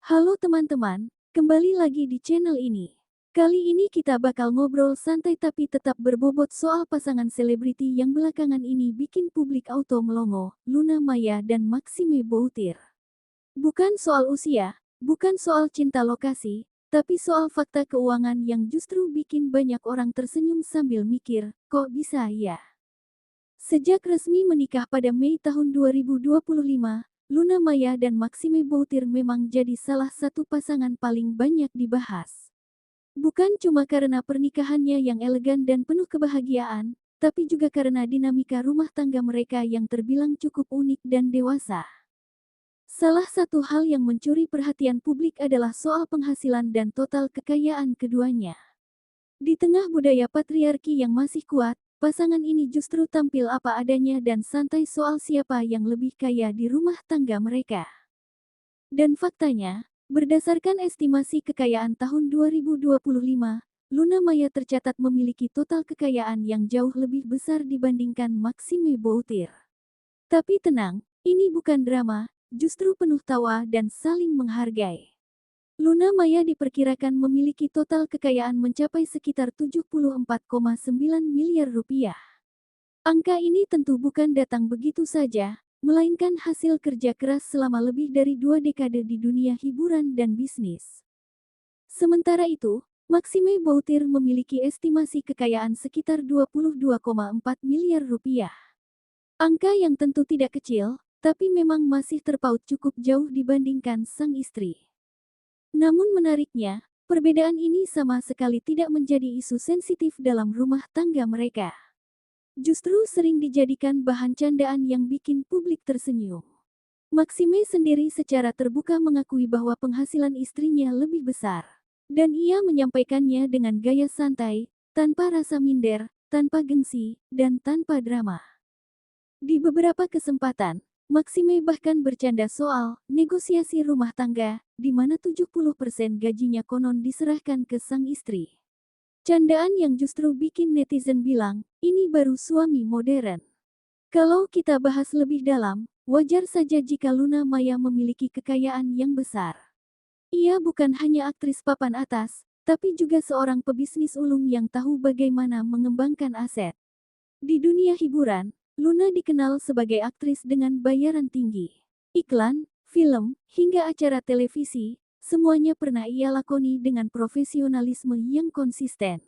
Halo teman-teman, kembali lagi di channel ini. Kali ini kita bakal ngobrol santai tapi tetap berbobot soal pasangan selebriti yang belakangan ini bikin publik auto melongo, Luna Maya dan Maxime Boutir. Bukan soal usia, bukan soal cinta lokasi, tapi soal fakta keuangan yang justru bikin banyak orang tersenyum sambil mikir, kok bisa ya? Sejak resmi menikah pada Mei tahun 2025, Luna Maya dan Maxime Boutir memang jadi salah satu pasangan paling banyak dibahas. Bukan cuma karena pernikahannya yang elegan dan penuh kebahagiaan, tapi juga karena dinamika rumah tangga mereka yang terbilang cukup unik dan dewasa. Salah satu hal yang mencuri perhatian publik adalah soal penghasilan dan total kekayaan keduanya. Di tengah budaya patriarki yang masih kuat, pasangan ini justru tampil apa adanya dan santai soal siapa yang lebih kaya di rumah tangga mereka. Dan faktanya, berdasarkan estimasi kekayaan tahun 2025, Luna Maya tercatat memiliki total kekayaan yang jauh lebih besar dibandingkan Maxime Boutir. Tapi tenang, ini bukan drama, justru penuh tawa dan saling menghargai. Luna Maya diperkirakan memiliki total kekayaan mencapai sekitar 74,9 miliar rupiah. Angka ini tentu bukan datang begitu saja, melainkan hasil kerja keras selama lebih dari 2 dekade di dunia hiburan dan bisnis. Sementara itu, Maxime Boutir memiliki estimasi kekayaan sekitar 22,4 miliar rupiah. Angka yang tentu tidak kecil, tapi memang masih terpaut cukup jauh dibandingkan sang istri. Namun menariknya, perbedaan ini sama sekali tidak menjadi isu sensitif dalam rumah tangga mereka. Justru sering dijadikan bahan candaan yang bikin publik tersenyum. Maxime sendiri secara terbuka mengakui bahwa penghasilan istrinya lebih besar. Dan ia menyampaikannya dengan gaya santai, tanpa rasa minder, tanpa gengsi, dan tanpa drama. Di beberapa kesempatan, Maxime bahkan bercanda soal negosiasi rumah tangga, di mana 70% gajinya konon diserahkan ke sang istri. Candaan yang justru bikin netizen bilang, ini baru suami modern. Kalau kita bahas lebih dalam, wajar saja jika Luna Maya memiliki kekayaan yang besar. Ia bukan hanya aktris papan atas, tapi juga seorang pebisnis ulung yang tahu bagaimana mengembangkan aset. Di dunia hiburan, Luna dikenal sebagai aktris dengan bayaran tinggi. Iklan, film, hingga acara televisi, semuanya pernah ia lakoni dengan profesionalisme yang konsisten.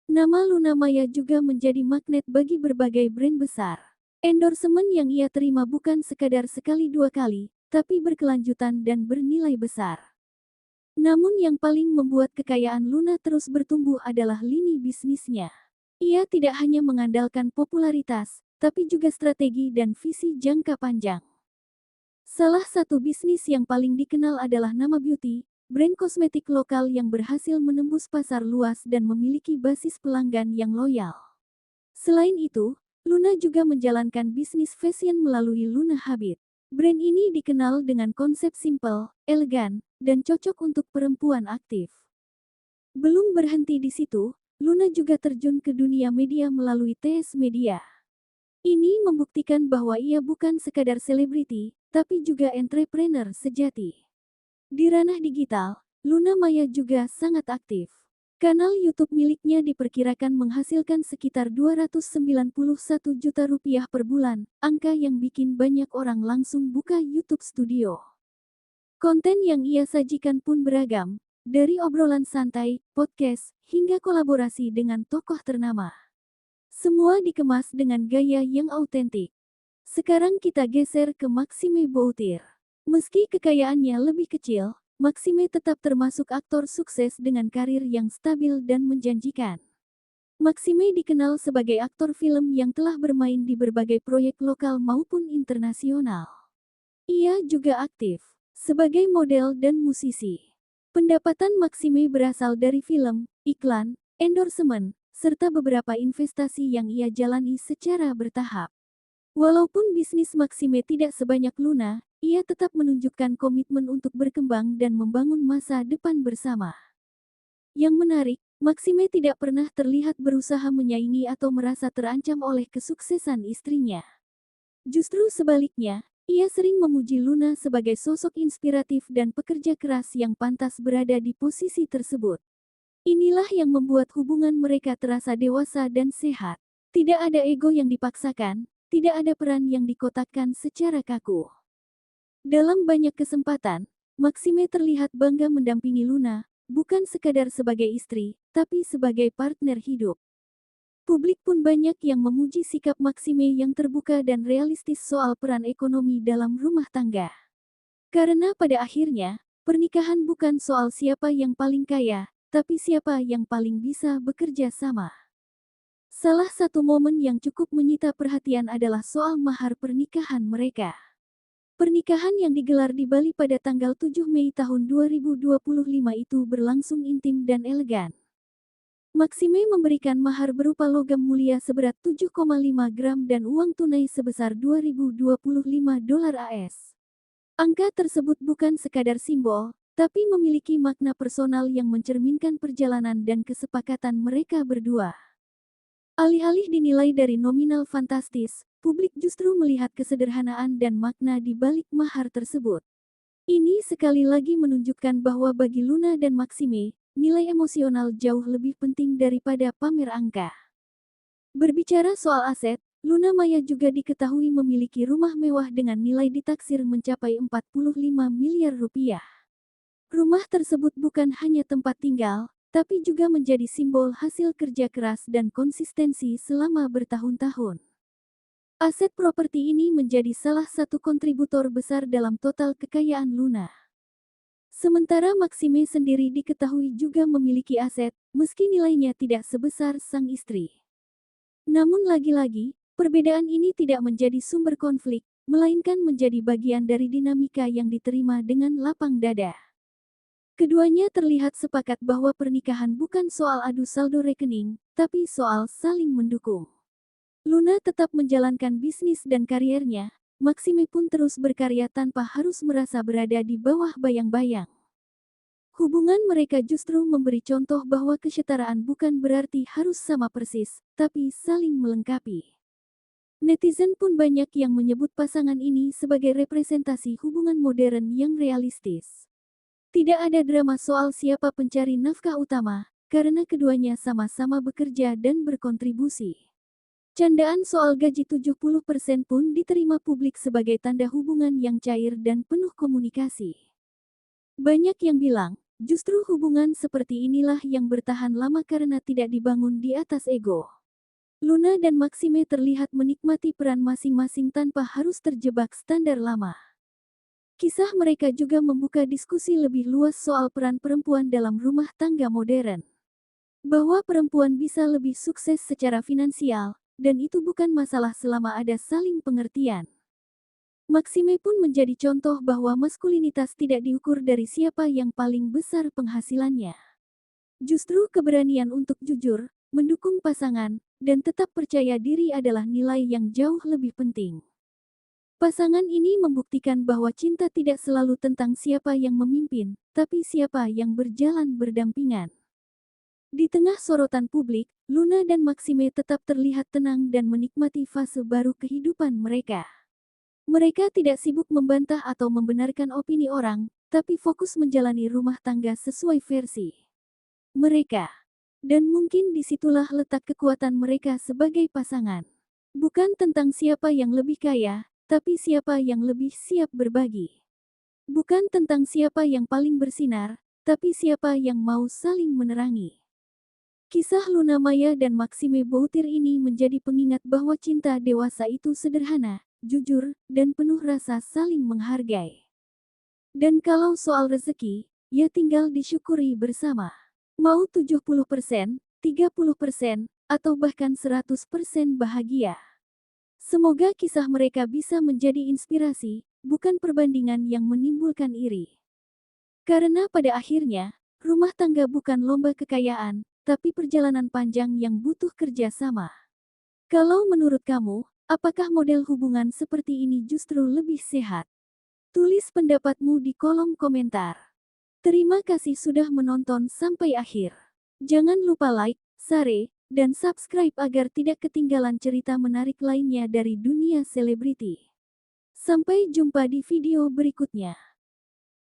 Nama Luna Maya juga menjadi magnet bagi berbagai brand besar. Endorsement yang ia terima bukan sekadar sekali dua kali, tapi berkelanjutan dan bernilai besar. Namun yang paling membuat kekayaan Luna terus bertumbuh adalah lini bisnisnya. Ia tidak hanya mengandalkan popularitas, tapi juga strategi dan visi jangka panjang. Salah satu bisnis yang paling dikenal adalah Nama Beauty, brand kosmetik lokal yang berhasil menembus pasar luas dan memiliki basis pelanggan yang loyal. Selain itu, Luna juga menjalankan bisnis fashion melalui Luna Habit. Brand ini dikenal dengan konsep simple, elegan, dan cocok untuk perempuan aktif. Belum berhenti di situ, Luna juga terjun ke dunia media melalui TS Media. Ini membuktikan bahwa ia bukan sekadar selebriti, tapi juga entrepreneur sejati. Di ranah digital, Luna Maya juga sangat aktif. Kanal YouTube miliknya diperkirakan menghasilkan sekitar 291 juta rupiah per bulan, angka yang bikin banyak orang langsung buka YouTube Studio. Konten yang ia sajikan pun beragam, dari obrolan santai, podcast, hingga kolaborasi dengan tokoh ternama. Semua dikemas dengan gaya yang autentik. Sekarang kita geser ke Maxime Boutir. Meski kekayaannya lebih kecil, Maxime tetap termasuk aktor sukses dengan karir yang stabil dan menjanjikan. Maxime dikenal sebagai aktor film yang telah bermain di berbagai proyek lokal maupun internasional. Ia juga aktif sebagai model dan musisi. Pendapatan Maxime berasal dari film, iklan, endorsement, serta beberapa investasi yang ia jalani secara bertahap. Walaupun bisnis Maxime tidak sebanyak Luna, ia tetap menunjukkan komitmen untuk berkembang dan membangun masa depan bersama. Yang menarik, Maxime tidak pernah terlihat berusaha menyaingi atau merasa terancam oleh kesuksesan istrinya. Justru sebaliknya, Ia sering memuji Luna sebagai sosok inspiratif dan pekerja keras yang pantas berada di posisi tersebut. Inilah yang membuat hubungan mereka terasa dewasa dan sehat. Tidak ada ego yang dipaksakan, tidak ada peran yang dikotakkan secara kaku. Dalam banyak kesempatan, Maxime terlihat bangga mendampingi Luna, bukan sekadar sebagai istri, tapi sebagai partner hidup. Publik pun banyak yang memuji sikap Maxime yang terbuka dan realistis soal peran ekonomi dalam rumah tangga. Karena pada akhirnya, pernikahan bukan soal siapa yang paling kaya, tapi siapa yang paling bisa bekerja sama. Salah satu momen yang cukup menyita perhatian adalah soal mahar pernikahan mereka. Pernikahan yang digelar di Bali pada tanggal 7 Mei tahun 2025 itu berlangsung intim dan elegan. Maxime memberikan mahar berupa logam mulia seberat 7,5 gram dan uang tunai sebesar 2.025 dolar AS. Angka tersebut bukan sekadar simbol, tapi memiliki makna personal yang mencerminkan perjalanan dan kesepakatan mereka berdua. Alih-alih dinilai dari nominal fantastis, publik justru melihat kesederhanaan dan makna di balik mahar tersebut. Ini sekali lagi menunjukkan bahwa bagi Luna dan Maxime, nilai emosional jauh lebih penting daripada pamer angka. Berbicara soal aset, Luna Maya juga diketahui memiliki rumah mewah dengan nilai ditaksir mencapai 45 miliar rupiah. Rumah tersebut bukan hanya tempat tinggal, tapi juga menjadi simbol hasil kerja keras dan konsistensi selama bertahun-tahun. Aset properti ini menjadi salah satu kontributor besar dalam total kekayaan Luna. Sementara Maxime sendiri diketahui juga memiliki aset, meski nilainya tidak sebesar sang istri. Namun lagi-lagi, perbedaan ini tidak menjadi sumber konflik, melainkan menjadi bagian dari dinamika yang diterima dengan lapang dada. Keduanya terlihat sepakat bahwa pernikahan bukan soal adu saldo rekening, tapi soal saling mendukung. Luna tetap menjalankan bisnis dan kariernya, Maxime pun terus berkarya tanpa harus merasa berada di bawah bayang-bayang. Hubungan mereka justru memberi contoh bahwa kesetaraan bukan berarti harus sama persis, tapi saling melengkapi. Netizen pun banyak yang menyebut pasangan ini sebagai representasi hubungan modern yang realistis. Tidak ada drama soal siapa pencari nafkah utama, karena keduanya sama-sama bekerja dan berkontribusi. Candaan soal gaji 70% pun diterima publik sebagai tanda hubungan yang cair dan penuh komunikasi. Banyak yang bilang, justru hubungan seperti inilah yang bertahan lama karena tidak dibangun di atas ego. Luna dan Maxime terlihat menikmati peran masing-masing tanpa harus terjebak standar lama. Kisah mereka juga membuka diskusi lebih luas soal peran perempuan dalam rumah tangga modern. Bahwa perempuan bisa lebih sukses secara finansial, dan itu bukan masalah selama ada saling pengertian. Maxime pun menjadi contoh bahwa maskulinitas tidak diukur dari siapa yang paling besar penghasilannya. Justru keberanian untuk jujur, mendukung pasangan, dan tetap percaya diri adalah nilai yang jauh lebih penting. Pasangan ini membuktikan bahwa cinta tidak selalu tentang siapa yang memimpin, tapi siapa yang berjalan berdampingan. Di tengah sorotan publik, Luna dan Maxime tetap terlihat tenang dan menikmati fase baru kehidupan mereka. Mereka tidak sibuk membantah atau membenarkan opini orang, tapi fokus menjalani rumah tangga sesuai versi mereka. Dan mungkin disitulah letak kekuatan mereka sebagai pasangan. Bukan tentang siapa yang lebih kaya, tapi siapa yang lebih siap berbagi. Bukan tentang siapa yang paling bersinar, tapi siapa yang mau saling menerangi. Kisah Luna Maya dan Maxime Boutir ini menjadi pengingat bahwa cinta dewasa itu sederhana, jujur, dan penuh rasa saling menghargai. Dan kalau soal rezeki, ya tinggal disyukuri bersama. Mau 70%, 30%, atau bahkan 100% bahagia. Semoga kisah mereka bisa menjadi inspirasi, bukan perbandingan yang menimbulkan iri. Karena pada akhirnya, rumah tangga bukan lomba kekayaan, tapi perjalanan panjang yang butuh kerja sama. Kalau menurut kamu, apakah model hubungan seperti ini justru lebih sehat? Tulis pendapatmu di kolom komentar. Terima kasih sudah menonton sampai akhir. Jangan lupa like, share, dan subscribe agar tidak ketinggalan cerita menarik lainnya dari dunia selebriti. Sampai jumpa di video berikutnya.